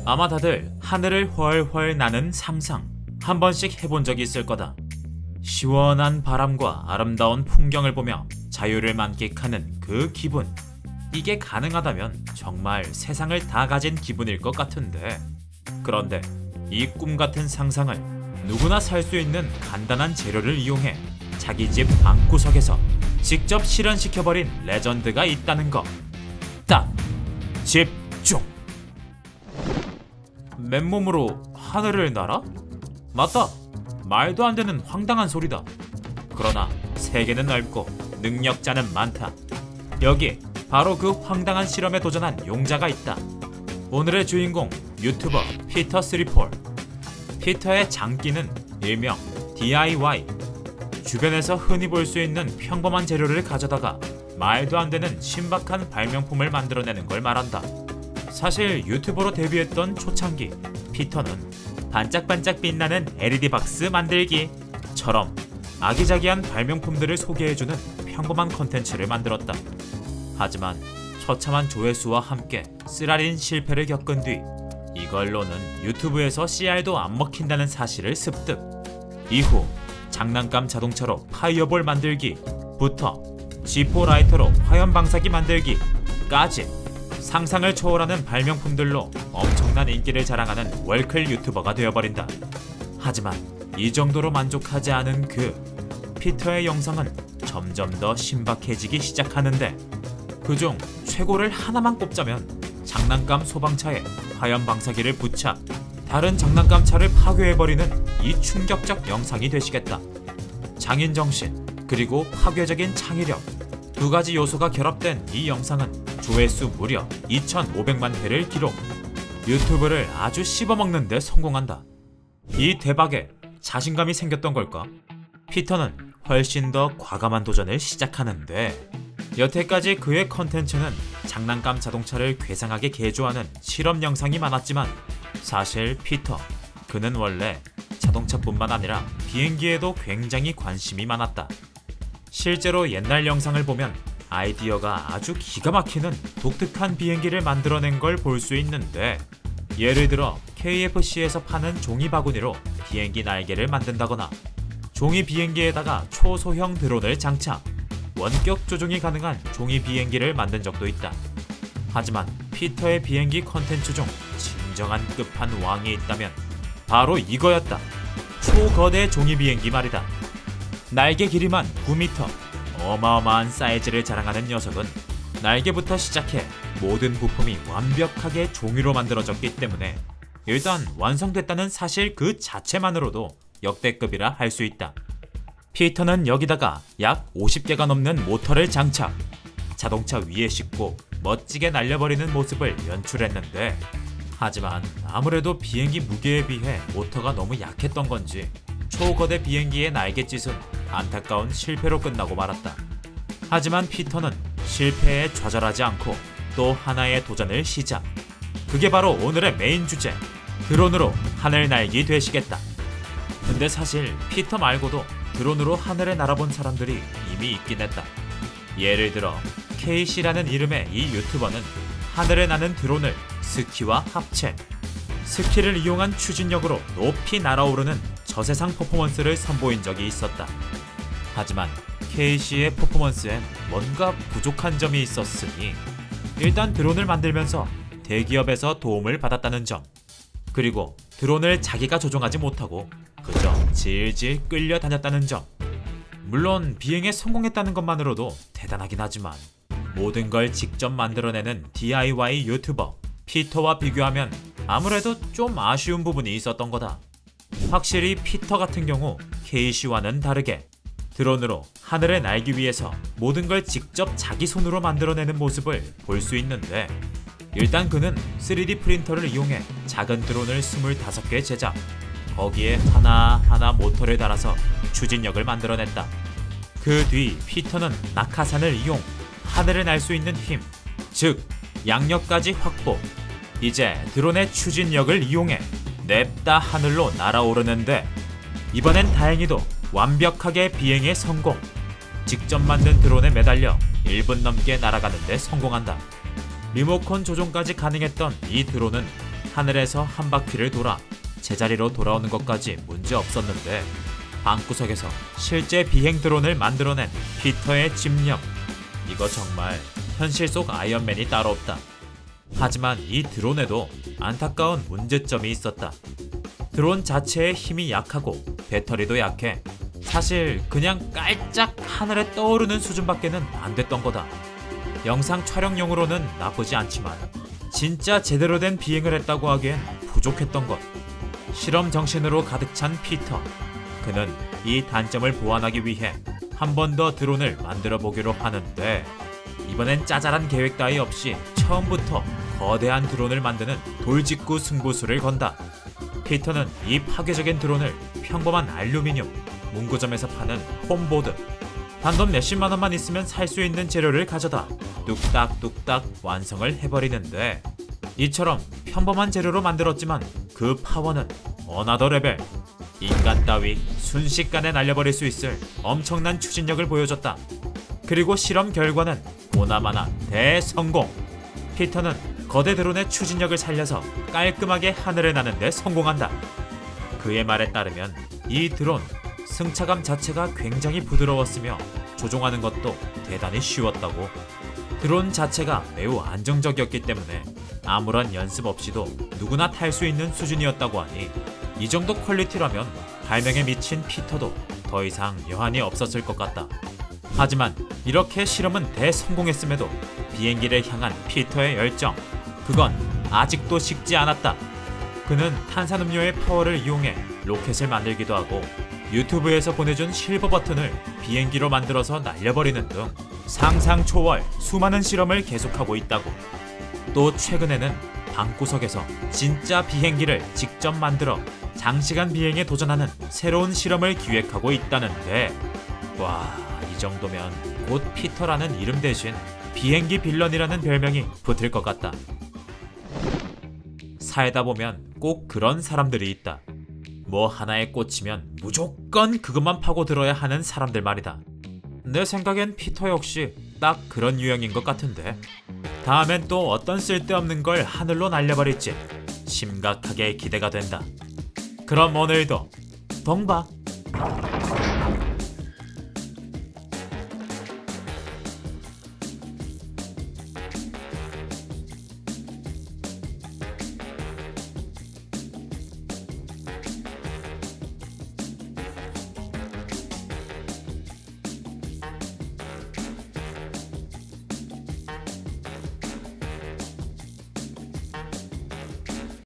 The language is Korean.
아마 다들 하늘을 훨훨 나는 상상 한 번씩 해본 적이 있을 거다. 시원한 바람과 아름다운 풍경을 보며 자유를 만끽하는 그 기분. 이게 가능하다면 정말 세상을 다 가진 기분일 것 같은데, 그런데 이 꿈같은 상상을 누구나 살 수 있는 간단한 재료를 이용해 자기 집 방구석에서 직접 실현시켜버린 레전드가 있다는 거. 딱 집중! 맨몸으로 하늘을 날아? 맞다! 말도 안 되는 황당한 소리다. 그러나 세계는 넓고 능력자는 많다. 여기 바로 그 황당한 실험에 도전한 용자가 있다. 오늘의 주인공 유튜버 피터3폴. 피터의 장기는 일명 DIY. 주변에서 흔히 볼 수 있는 평범한 재료를 가져다가 말도 안 되는 신박한 발명품을 만들어내는 걸 말한다. 사실 유튜버로 데뷔했던 초창기 피터는 반짝반짝 빛나는 LED 박스 만들기처럼 아기자기한 발명품들을 소개해주는 평범한 컨텐츠를 만들었다. 하지만 처참한 조회수와 함께 쓰라린 실패를 겪은 뒤 이걸로는 유튜브에서 CR도 안 먹힌다는 사실을 습득. 이후 장난감 자동차로 파이어볼 만들기부터 G4 라이터로 화염 방사기 만들기까지 상상을 초월하는 발명품들로 엄청난 인기를 자랑하는 월클 유튜버가 되어버린다. 하지만 이 정도로 만족하지 않은 피터의 영상은 점점 더 신박해지기 시작하는데, 그중 최고를 하나만 꼽자면 장난감 소방차에 화염 방사기를 부착, 다른 장난감 차를 파괴해버리는 이 충격적 영상이 되시겠다. 장인정신 그리고 파괴적인 창의력, 두 가지 요소가 결합된 이 영상은 조회수 무려 2,500만 회를 기록. 유튜브를 아주 씹어먹는 데 성공한다. 이 대박에 자신감이 생겼던 걸까? 피터는 훨씬 더 과감한 도전을 시작하는데, 여태까지 그의 컨텐츠는 장난감 자동차를 괴상하게 개조하는 실험 영상이 많았지만, 사실 그는 원래 자동차뿐만 아니라 비행기에도 굉장히 관심이 많았다. 실제로 옛날 영상을 보면 아이디어가 아주 기가 막히는 독특한 비행기를 만들어낸 걸 볼 수 있는데, 예를 들어 KFC에서 파는 종이 바구니로 비행기 날개를 만든다거나 종이 비행기에다가 초소형 드론을 장착, 원격 조종이 가능한 종이 비행기를 만든 적도 있다. 하지만 피터의 비행기 컨텐츠 중 진정한 끝판왕이 있다면 바로 이거였다. 초거대 종이 비행기 말이다. 날개 길이만 9m, 어마어마한 사이즈를 자랑하는 녀석은 날개부터 시작해 모든 부품이 완벽하게 종이로 만들어졌기 때문에 일단 완성됐다는 사실 그 자체만으로도 역대급이라 할 수 있다. 피터는 여기다가 약 50개가 넘는 모터를 장착, 자동차 위에 싣고 멋지게 날려버리는 모습을 연출했는데, 하지만 아무래도 비행기 무게에 비해 모터가 너무 약했던 건지 초거대 비행기의 날갯짓은 안타까운 실패로 끝나고 말았다. 하지만 피터는 실패에 좌절하지 않고 또 하나의 도전을 시작. 그게 바로 오늘의 메인 주제, 드론으로 하늘 날기 되시겠다. 근데 사실 피터 말고도 드론으로 하늘에 날아본 사람들이 이미 있긴 했다. 예를 들어 KC라는 이름의 이 유튜버는 하늘에 나는 드론을 스키와 합체, 스키를 이용한 추진력으로 높이 날아오르는 저세상 퍼포먼스를 선보인 적이 있었다. 하지만 KC의 퍼포먼스엔 뭔가 부족한 점이 있었으니 일단 드론을 만들면서 대기업에서 도움을 받았다는 점, 그리고 드론을 자기가 조종하지 못하고 그저 질질 끌려다녔다는 점. 물론 비행에 성공했다는 것만으로도 대단하긴 하지만 모든 걸 직접 만들어내는 DIY 유튜버 피터와 비교하면 아무래도 좀 아쉬운 부분이 있었던 거다. 확실히 피터 같은 경우 KC와는 다르게 드론으로 하늘에 날기 위해서 모든 걸 직접 자기 손으로 만들어내는 모습을 볼 수 있는데, 일단 그는 3D 프린터를 이용해 작은 드론을 25개 제작, 거기에 하나하나 모터를 달아서 추진력을 만들어냈다. 그 뒤 피터는 낙하산을 이용 하늘을 날 수 있는 힘, 즉 양력까지 확보. 이제 드론의 추진력을 이용해 냅다 하늘로 날아오르는데, 이번엔 다행히도 완벽하게 비행에 성공. 직접 만든 드론에 매달려 1분 넘게 날아가는데 성공한다. 리모컨 조종까지 가능했던 이 드론은 하늘에서 한 바퀴를 돌아 제자리로 돌아오는 것까지 문제 없었는데 방구석에서 실제 비행 드론을 만들어낸 피터의 집념. 이거 정말 현실 속 아이언맨이 따로 없다. 하지만 이 드론에도 안타까운 문제점이 있었다. 드론 자체의 힘이 약하고 배터리도 약해 사실 그냥 깔짝 하늘에 떠오르는 수준밖에는 안 됐던 거다. 영상 촬영용으로는 나쁘지 않지만 진짜 제대로 된 비행을 했다고 하기엔 부족했던 것. 실험 정신으로 가득 찬 피터. 그는 이 단점을 보완하기 위해 한 번 더 드론을 만들어 보기로 하는데 이번엔 짜잘한 계획 따위 없이 처음부터 거대한 드론을 만드는 돌직구 승부수를 건다. 피터는 이 파괴적인 드론을 평범한 알루미늄, 문구점에서 파는 홈보드, 단돈 몇십만 원만 있으면 살 수 있는 재료를 가져다 뚝딱뚝딱 완성을 해버리는데 이처럼 평범한 재료로 만들었지만 그 파워는 어나더 레벨. 인간 따위 순식간에 날려버릴 수 있을 엄청난 추진력을 보여줬다. 그리고 실험 결과는 보나마나 대성공. 피터는 거대 드론의 추진력을 살려서 깔끔하게 하늘에 나는 데 성공한다. 그의 말에 따르면 이 드론 승차감 자체가 굉장히 부드러웠으며 조종하는 것도 대단히 쉬웠다고. 드론 자체가 매우 안정적이었기 때문에 아무런 연습 없이도 누구나 탈 수 있는 수준이었다고 하니 이 정도 퀄리티라면 발명에 미친 피터도 더 이상 여한이 없었을 것 같다. 하지만 이렇게 실험은 대성공했음에도 비행기를 향한 피터의 열정, 그건 아직도 식지 않았다. 그는 탄산음료의 파워를 이용해 로켓을 만들기도 하고 유튜브에서 보내준 실버 버튼을 비행기로 만들어서 날려버리는 등 상상 초월 수많은 실험을 계속하고 있다고. 또 최근에는 방구석에서 진짜 비행기를 직접 만들어 장시간 비행에 도전하는 새로운 실험을 기획하고 있다는데 와, 이 정도면 곧 피터라는 이름 대신 비행기 빌런이라는 별명이 붙을 것 같다. 살다 보면 꼭 그런 사람들이 있다. 뭐 하나에 꽂히면 무조건 그것만 파고들어야 하는 사람들 말이다. 내 생각엔 피터 역시 딱 그런 유형인 것 같은데 다음엔 또 어떤 쓸데없는 걸 하늘로 날려버릴지 심각하게 기대가 된다. 그럼 오늘도 동박